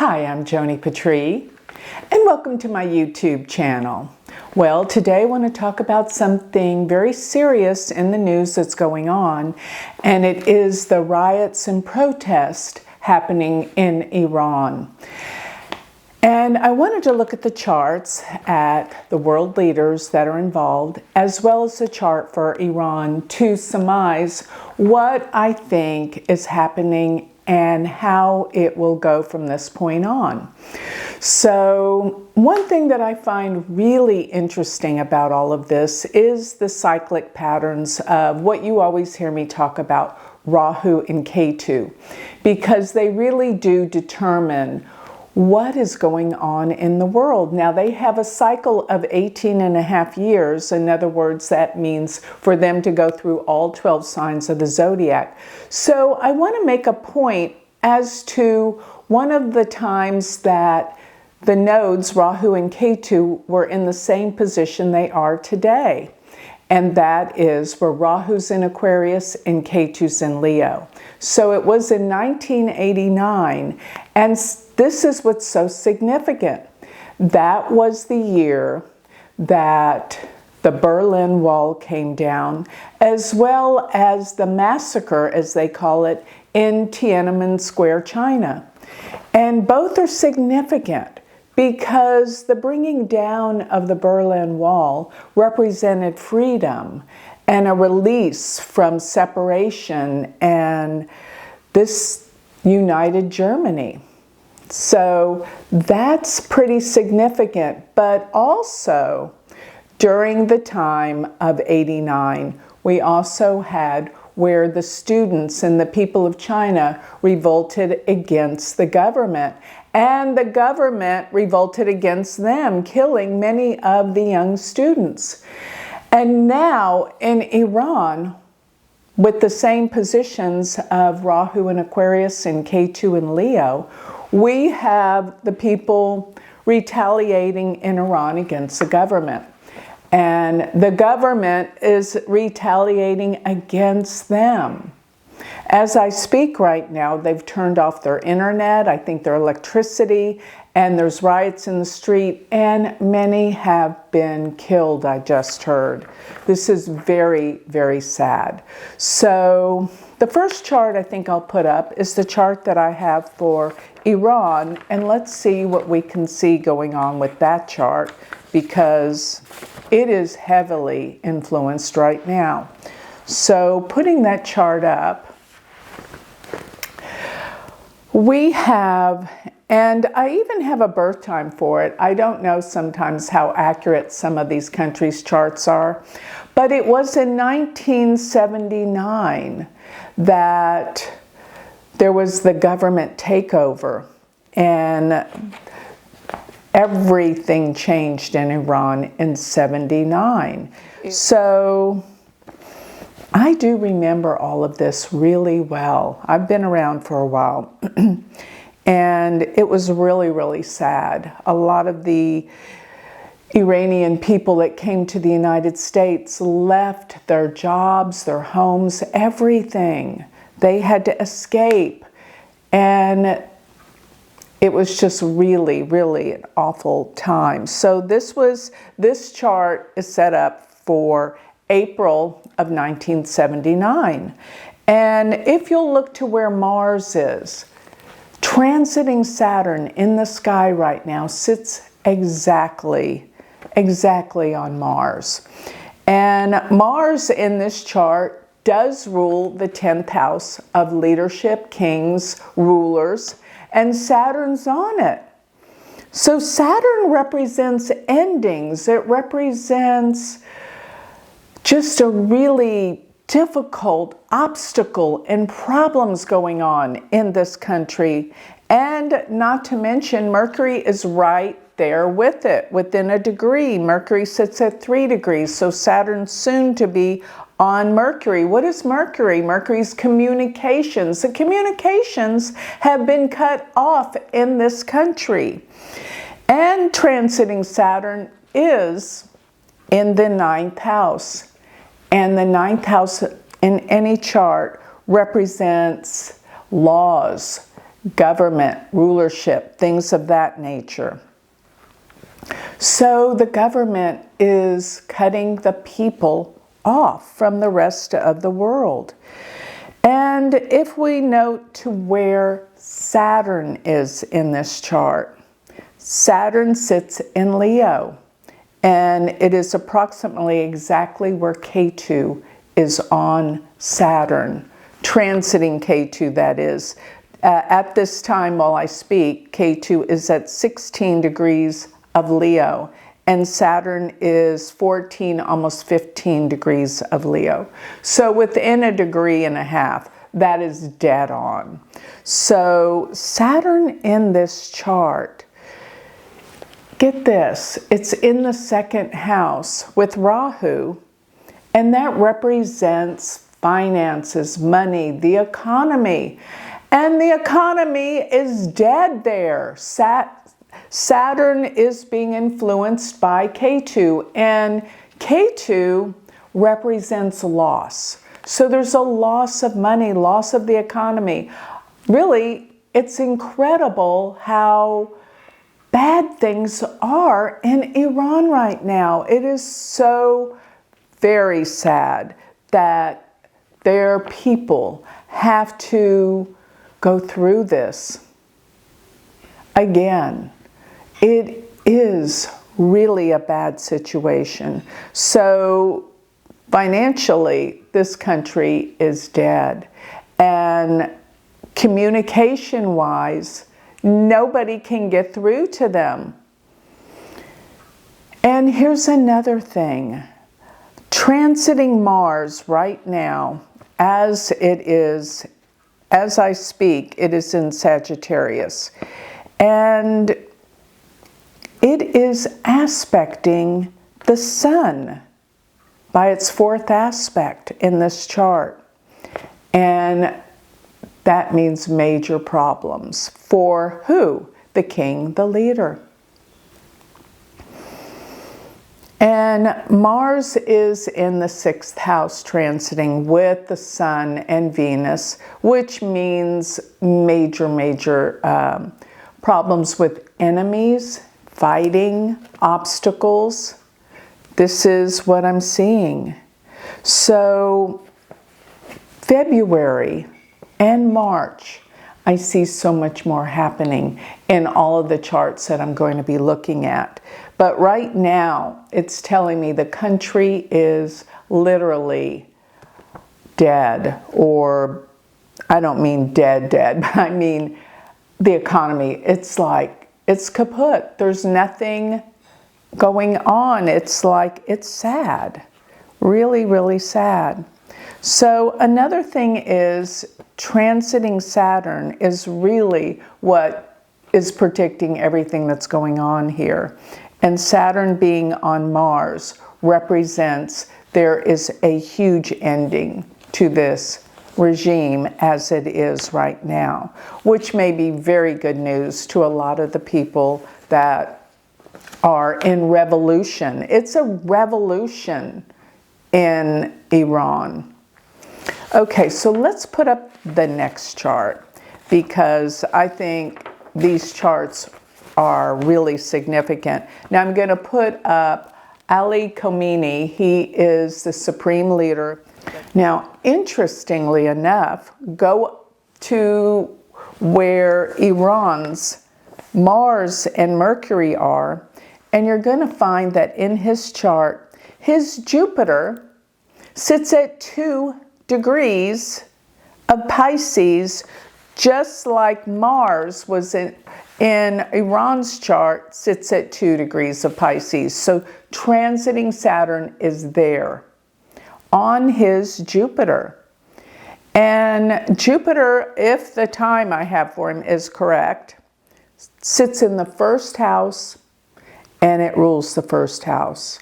Hi, I'm Joni Patry, and welcome to my YouTube channel. Well, today I want to talk about something very serious in the news that's going on, and it is the riots and protests happening in Iran. And I wanted to look at the charts at the world leaders that are involved, as well as the chart for Iran, to surmise what I think is happening and how it will go from this point on. So one thing that I find really interesting about all of this is the cyclic patterns of what you always hear me talk about, Rahu and Ketu, because they really do determine what is going on in the world. Now, they have a cycle of 18 and a half years. In other words, that means for them to go through all 12 signs of the zodiac. So I want to make a point as to one of the times that the nodes, Rahu and Ketu, were in the same position they are today. And that is where Rahu's in Aquarius and Ketu's in Leo. So it was in 1989, and this is what's so significant. That was the year that the Berlin Wall came down, as well as the massacre, as they call it, in Tiananmen Square, China. And both are significant because the bringing down of the Berlin Wall represented freedom and a release from separation, and this united Germany. So that's pretty significant. But also, during the time of '89, we also had where the students and the people of China revolted against the government. And the government revolted against them, killing many of the young students. And now in Iran, with the same positions of Rahu in Aquarius and Ketu in Leo, we have the people retaliating in Iran against the government. And the government is retaliating against them. As I speak right now, they've turned off their internet, I think their electricity, and there's riots in the street, and many have been killed, I just heard. This is very, very sad. So the first chart I think I'll put up is the chart that I have for Iran, and let's see what we can see going on with that chart, because it is heavily influenced right now. So putting that chart up, we have, and I even have a birth time for it. I don't know sometimes how accurate some of these countries' charts are, but it was in 1979 that there was the government takeover, and everything changed in Iran in '79. So I do remember all of this really well. I've been around for a while, and it was really, really sad. A lot of the Iranian people that came to the United States left their jobs, their homes, everything. They had to escape, and it was just really, really an awful time. So this chart is set up for April of 1979. And if you'll look to where Mars is, transiting Saturn in the sky right now sits exactly on Mars. And Mars in this chart does rule the 10th house of leadership, kings, rulers, and Saturn's on it. So Saturn represents endings. It represents just a really difficult obstacle and problems going on in this country. And not to mention, Mercury is right there with it, within a degree. Mercury sits at 3 degrees, so Saturn's soon to be on Mercury. What is Mercury? Mercury's communications. The communications have been cut off in this country. And transiting Saturn is in the 9th house. And the 9th house in any chart represents laws, government, rulership, things of that nature. So the government is cutting the people off from the rest of the world. And if we note to where Saturn is in this chart, Saturn sits in Leo, and it is approximately exactly where Ketu is on Saturn, transiting Ketu, that is. At this time while I speak, Ketu is at 16 degrees of Leo, and Saturn is 14, almost 15 degrees of Leo. So within a degree and a half, that is dead on. So Saturn in this chart, get this, it's in the second house with Rahu, and that represents finances, money, the economy. And the economy is dead there. Saturn is being influenced by Ketu, and Ketu represents loss. So there's a loss of money, loss of the economy. Really, it's incredible how bad things are in Iran right now. It is so very sad that their people have to go through this. Again, it is really a bad situation. So financially, this country is dead. And communication-wise, nobody can get through to them. And here's another thing. Transiting Mars right now, as I speak, it is in Sagittarius. And it is aspecting the Sun by its fourth aspect in this chart. And that means major problems. For who? The king, the leader. And Mars is in the sixth house transiting with the Sun and Venus, which means major problems with enemies, fighting, obstacles. This is what I'm seeing. So February and March, I see so much more happening in all of the charts that I'm going to be looking at. But right now, it's telling me the country is literally dead, or I don't mean dead, but I mean the economy. It's like, it's kaput. There's nothing going on. It's like, it's sad. Really, really sad. So another thing is transiting Saturn is really what is predicting everything that's going on here. And Saturn being on Mars represents there is a huge ending to this regime as it is right now, which may be very good news to a lot of the people that are in revolution. It's a revolution in Iran. Okay, so let's put up the next chart, because I think these charts are really significant. Now I'm going to put up Ali Khamenei. He is the supreme leader. Now, interestingly enough, go to where Iran's Mars and Mercury are, and you're going to find that in his chart, his Jupiter sits at 2 degrees of Pisces, just like Mars was in Iran's chart, sits at 2 degrees of Pisces. So transiting Saturn is there on his Jupiter. And Jupiter, if the time I have for him is correct, sits in the first house, and it rules the first house.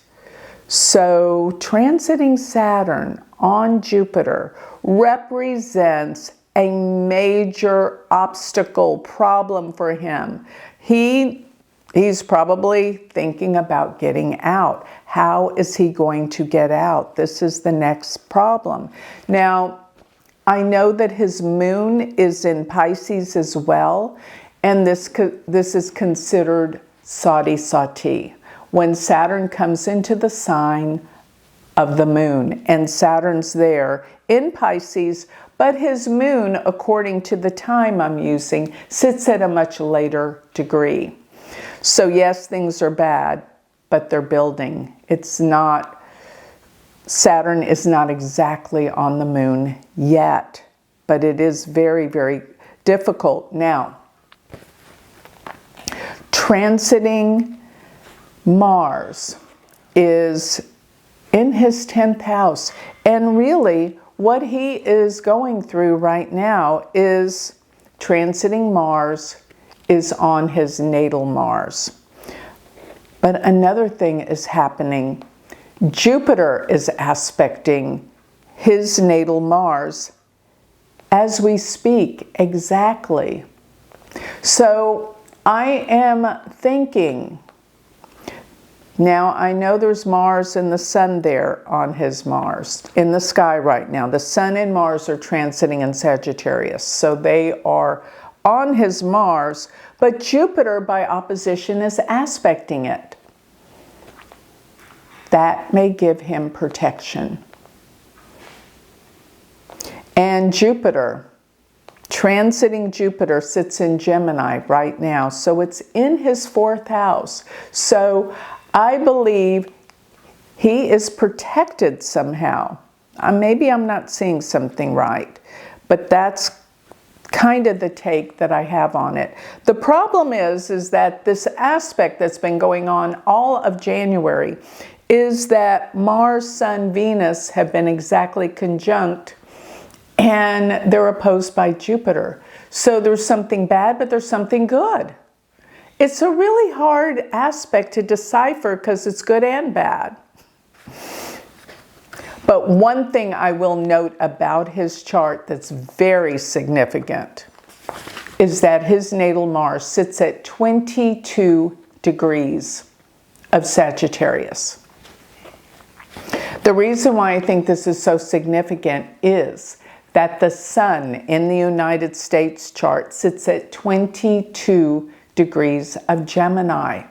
So transiting Saturn on Jupiter represents a major obstacle, problem for him. He's probably thinking about getting out. How is he going to get out? This is the next problem. Now, I know that his moon is in Pisces as well, and this is considered Sati Sati, when Saturn comes into the sign of the moon, and Saturn's there in Pisces, but his moon, according to the time I'm using, sits at a much later degree. So yes, things are bad, but they're building. It's not, Saturn is not exactly on the moon yet, but it is very, very difficult. Now, transiting Mars is in his 10th house, and really what he is going through right now is transiting Mars is on his natal Mars. But another thing is happening. Jupiter is aspecting his natal Mars as we speak, exactly. So I am thinking, now I know there's Mars and the Sun there on his Mars in the sky right now. The Sun and Mars are transiting in Sagittarius, so they are on his Mars, but Jupiter by opposition is aspecting it. That may give him protection. And Jupiter, transiting Jupiter, sits in Gemini right now, so it's in his 4th house. So I believe he is protected somehow. Maybe I'm not seeing something right, but that's kind of the take that I have on it. The problem is that this aspect that's been going on all of January is that Mars, Sun, Venus have been exactly conjunct, and they're opposed by Jupiter. So there's something bad, but there's something good. It's a really hard aspect to decipher because it's good and bad. But one thing I will note about his chart that's very significant is that his natal Mars sits at 22 degrees of Sagittarius. The reason why I think this is so significant is that the Sun in the United States chart sits at 22 degrees of Gemini.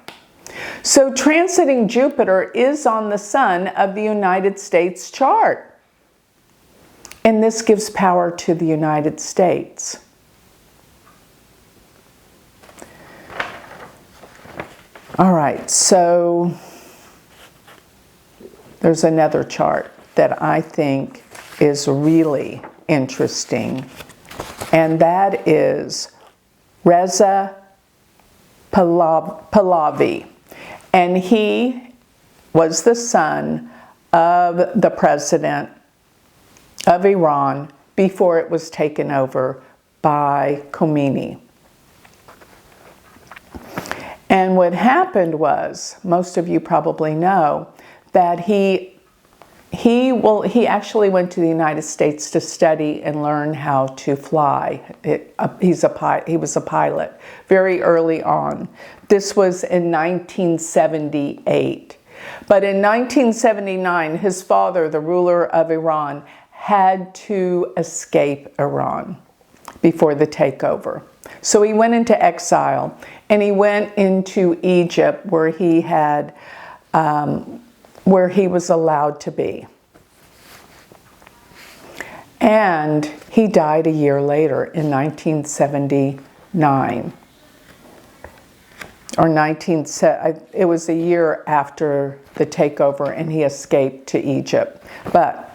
So transiting Jupiter is on the Sun of the United States chart. And this gives power to the United States. All right, so there's another chart that I think is really interesting, and that is Reza Pahlavi. And he was the son of the president of Iran before it was taken over by Khamenei. And what happened was, most of you probably know, that he actually went to the United States to study and learn how to fly. He was a pilot very early on. This was in 1978. But in 1979, his father, the ruler of Iran, had to escape Iran before the takeover. So he went into exile, and he went into Egypt, where he was allowed to be. And he died a year later in 1979. It was a year after the takeover, and he escaped to Egypt. But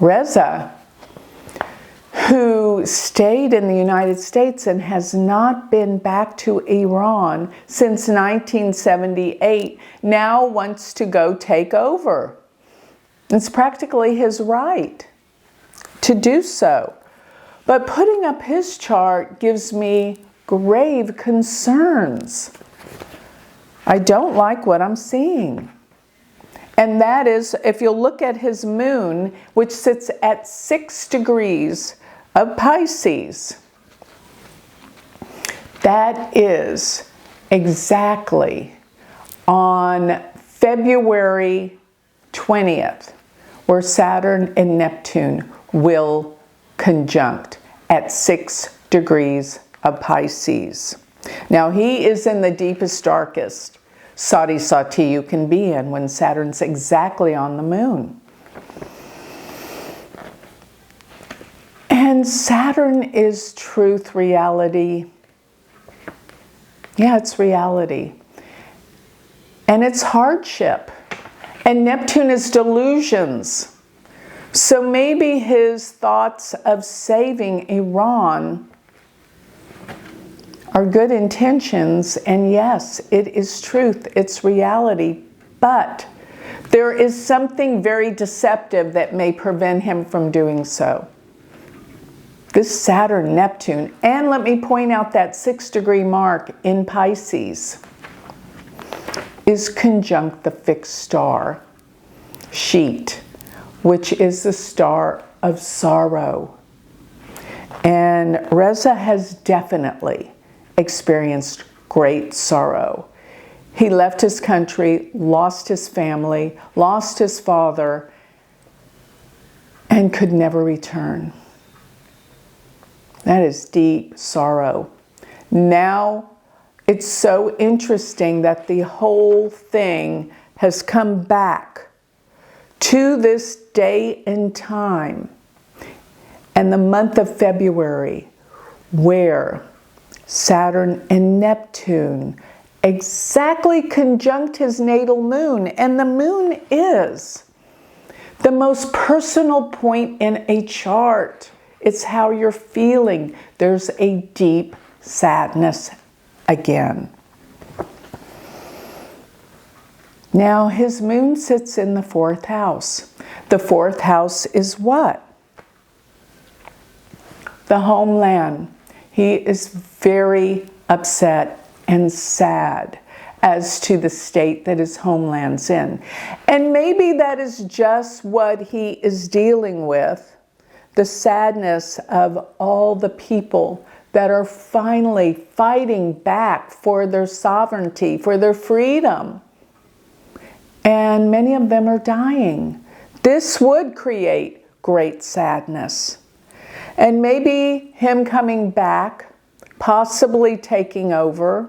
Reza, who stayed in the United States and has not been back to Iran since 1978, now wants to go take over. It's practically his right to do so. But putting up his chart gives me grave concerns. I don't like what I'm seeing. And that is, if you look at his moon, which sits at 6 degrees of Pisces, that is exactly on February 20th, where Saturn and Neptune will conjunct at 6 degrees of Pisces. Now he is in the deepest, darkest sati you can be in when Saturn's exactly on the moon. And Saturn is truth, reality. Yeah, it's reality. And it's hardship. And Neptune is delusions. So maybe his thoughts of saving Iran are good intentions, and yes, it is truth, it's reality, but there is something very deceptive that may prevent him from doing so. This Saturn, Neptune, and let me point out that 6-degree mark in Pisces is conjunct the fixed star, Sheet, which is the star of sorrow. And Reza has definitely experienced great sorrow. He left his country, lost his family, lost his father, and could never return. That is deep sorrow. Now, it's so interesting that the whole thing has come back to this day and time and the month of February, where Saturn and Neptune exactly conjunct his natal moon. And the moon is the most personal point in a chart. It's how you're feeling. There's a deep sadness again. Now, his moon sits in the 4th house. The 4th house is what? The homeland. He is very upset and sad as to the state that his homeland's in. And maybe that is just what he is dealing with, the sadness of all the people that are finally fighting back for their sovereignty, for their freedom. And many of them are dying. This would create great sadness. And maybe him coming back, possibly taking over,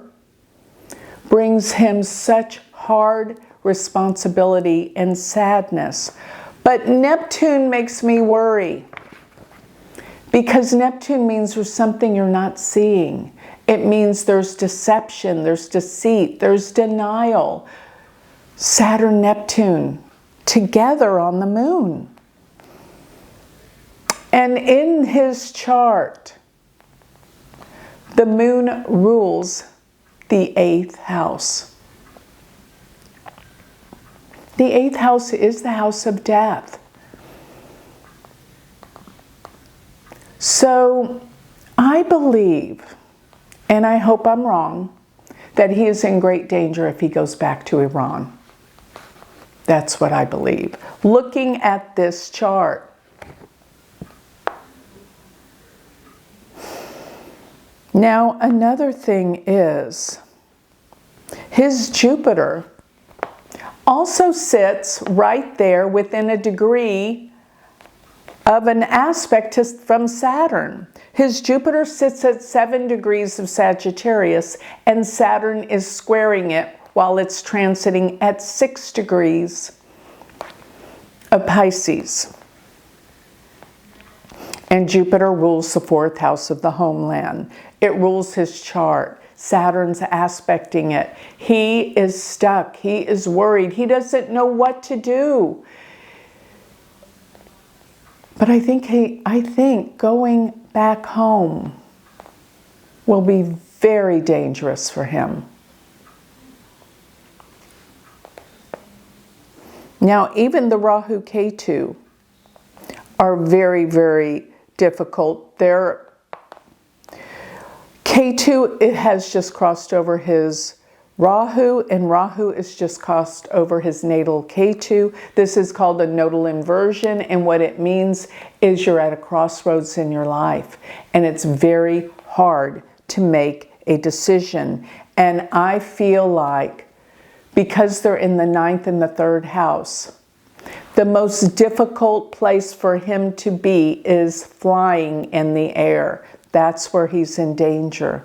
brings him such hard responsibility and sadness. But Neptune makes me worry, because Neptune means there's something you're not seeing. It means there's deception, there's deceit, there's denial. Saturn, Neptune, together on the moon. And in his chart, the moon rules the 8th house. The 8th house is the house of death. So I believe, and I hope I'm wrong, that he is in great danger if he goes back to Iran. That's what I believe. Looking at this chart, now, another thing is, his Jupiter also sits right there within a degree of an aspect from Saturn. His Jupiter sits at 7 degrees of Sagittarius, and Saturn is squaring it while it's transiting at 6 degrees of Pisces. And Jupiter rules the 4th house of the homeland. It rules his chart. Saturn's aspecting it. He is stuck. He is worried. He doesn't know what to do. But I think going back home will be very dangerous for him. Now, even the Rahu Ketu are very, very difficult. Ketu, it has just crossed over his Rahu, and Rahu is just crossed over his natal Ketu. This is called a nodal inversion, and what it means is you're at a crossroads in your life, and it's very hard to make a decision. And I feel like, because they're in the 9th and the 3rd house, The most difficult place for him to be is flying in the air. That's where he's in danger.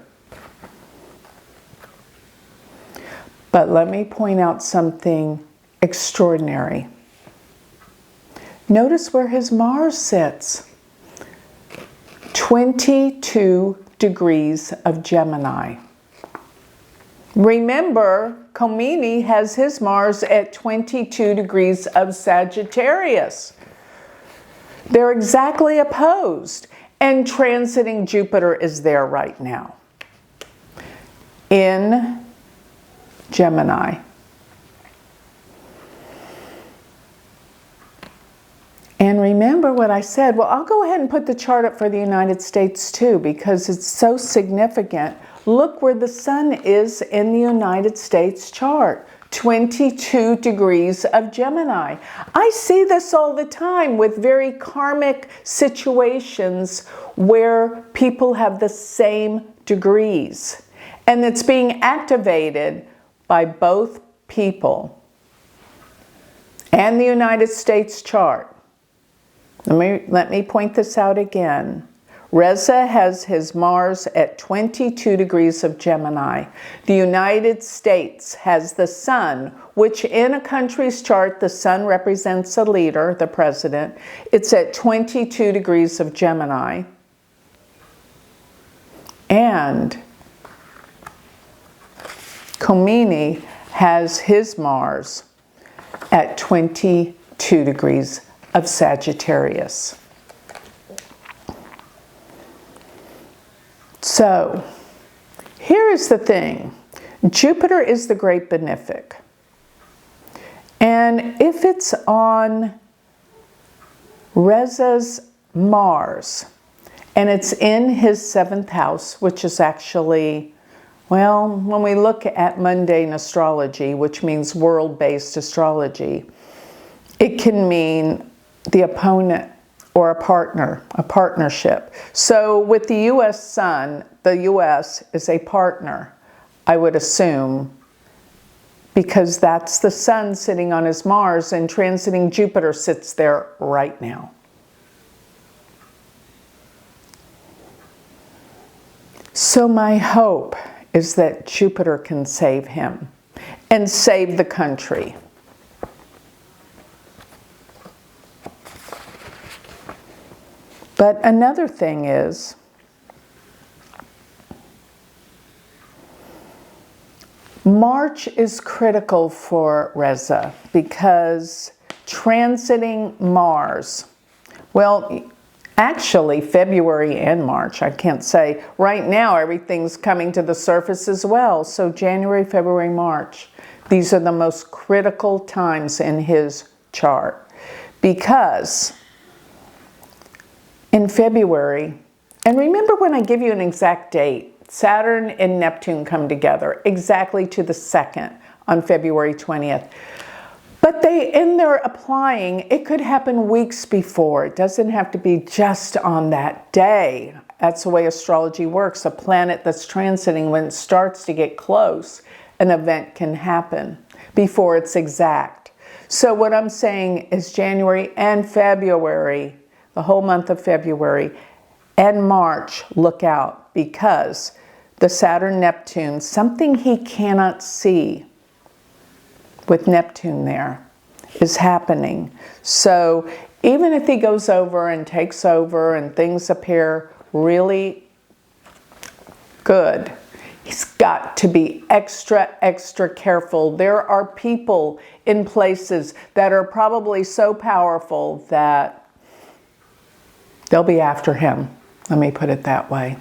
But let me point out something extraordinary. Notice where his Mars sits. 22 degrees of Gemini. Remember, Khamenei has his Mars at 22 degrees of Sagittarius. They're exactly opposed. And transiting Jupiter is there right now in Gemini. And remember what I said. Well, I'll go ahead and put the chart up for the United States too, because it's so significant. Look where the sun is in the United States chart. 22 degrees of Gemini. I see this all the time with very karmic situations where people have the same degrees. And it's being activated by both people and the United States chart. Let me point this out again. Reza has his Mars at 22 degrees of Gemini. The United States has the sun, which in a country's chart, the sun represents a leader, the president. It's at 22 degrees of Gemini. And Khamenei has his Mars at 22 degrees of Sagittarius. So, here is the thing. Jupiter is the great benefic. And if it's on Reza's Mars, and it's in his 7th house, which is actually, well, when we look at mundane astrology, which means world-based astrology, it can mean the opponent or a partner, a partnership. So with the U.S. sun, the U.S. is a partner, I would assume, because that's the sun sitting on his Mars, and transiting Jupiter sits there right now. So my hope is that Jupiter can save him and save the country. But another thing is, March is critical for Reza because transiting Mars, well, actually February and March, I can't say. Right now everything's coming to the surface as well. So January, February, March, these are the most critical times in his chart because in February, and remember when I give you an exact date, Saturn and Neptune come together exactly to the 2nd on February 20th. But in their applying, it could happen weeks before. It doesn't have to be just on that day. That's the way astrology works. A planet that's transiting, when it starts to get close, an event can happen before it's exact. So what I'm saying is January and February, the whole month of February, and March, look out, because the Saturn-Neptune, something he cannot see with Neptune there, is happening. So even if he goes over and takes over and things appear really good, he's got to be extra, extra careful. There are people in places that are probably so powerful that they'll be after him. Let me put it that way.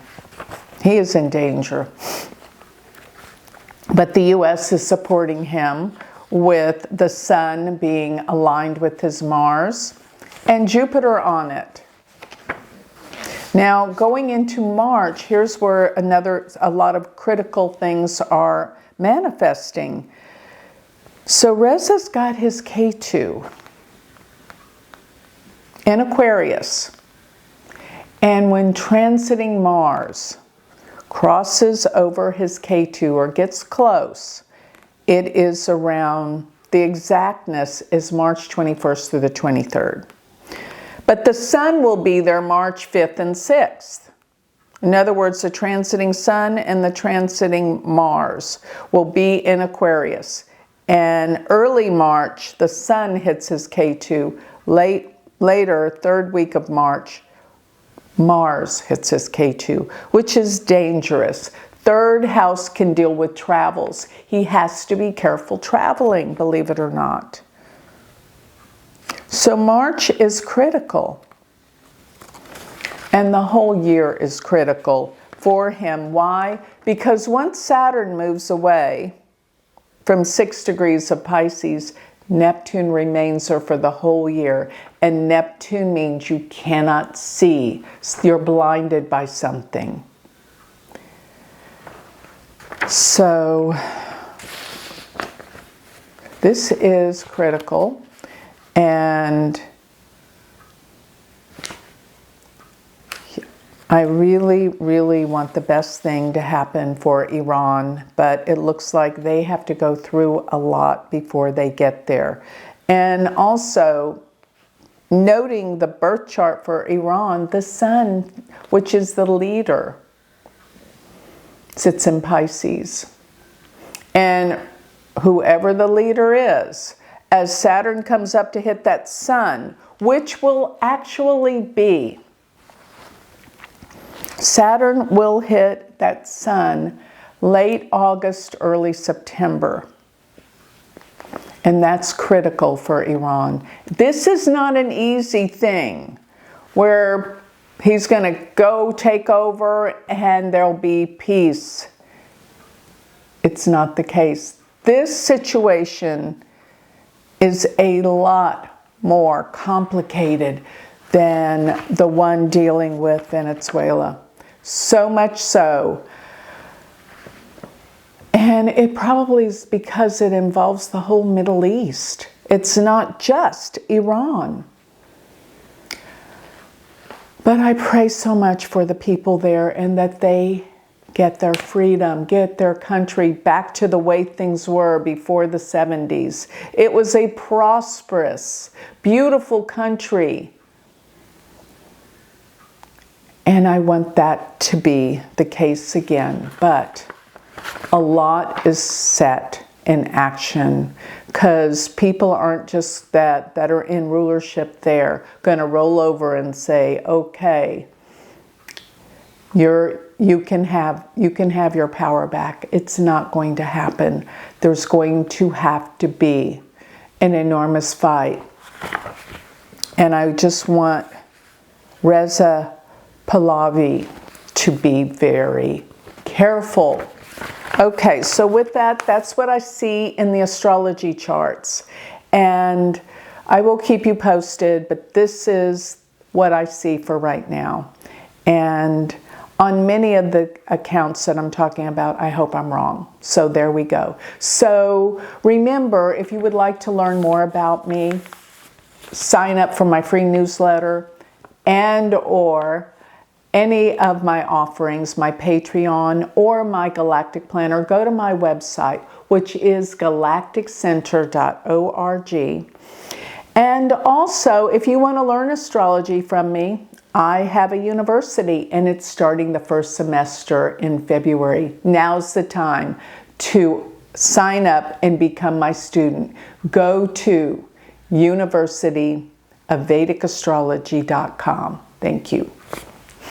He is in danger. But the U.S. is supporting him with the sun being aligned with his Mars and Jupiter on it. Now, going into March, here's where a lot of critical things are manifesting. So Reza's got his K2 in Aquarius. And when transiting Mars crosses over his K2 or gets close, it is around The exactness is March 21st through the 23rd. But the sun will be there March 5th and 6th. In other words, the transiting sun and the transiting Mars will be in Aquarius. And early March, the sun hits his K2. Later, third week of March, Mars hits his K2, which is dangerous. Third house can deal with travels. He has to be careful traveling, believe it or not. So March is critical. And the whole year is critical for him. Why? Because once Saturn moves away from 6 degrees of Pisces, Neptune remains there for the whole year. And Neptune means you cannot see. You're blinded by something. So this is critical. And I really, really want the best thing to happen for Iran, but it looks like they have to go through a lot before they get there. And also, noting the birth chart for Iran, the sun, which is the leader, sits in Pisces. And whoever the leader is, as Saturn comes up to hit that sun, which will actually be, Saturn will hit that sun late August, early September. And that's critical for Iran. This is not an easy thing where he's going to go take over and there'll be peace. It's not the case. This situation is a lot more complicated than the one dealing with Venezuela. So much so. And it probably is because it involves the whole Middle East. It's not just Iran. But I pray so much for the people there and that they get their freedom, get their country back to the way things were before the 70s. It was a prosperous, beautiful country. And I want that to be the case again. But a lot is set in action because people aren't just that are in rulership there going to roll over and say, okay, you can have your power back. It's not going to happen. There's going to have to be an enormous fight. And I just want Reza Pahlavi to be very careful. Okay, so with that, that's what I see in the astrology charts. And I will keep you posted, but this is what I see for right now. And on many of the accounts that I'm talking about, I hope I'm wrong. So there we go. So remember, if you would like to learn more about me, sign up for my free newsletter and or any of my offerings, my Patreon or my Galactic Planner. Go to my website, which is galacticcenter.org. And also, if you want to learn astrology from me, I have a university and it's starting the first semester in February. Now's the time to sign up and become my student. Go to universityofvedicastrology.com. Thank you.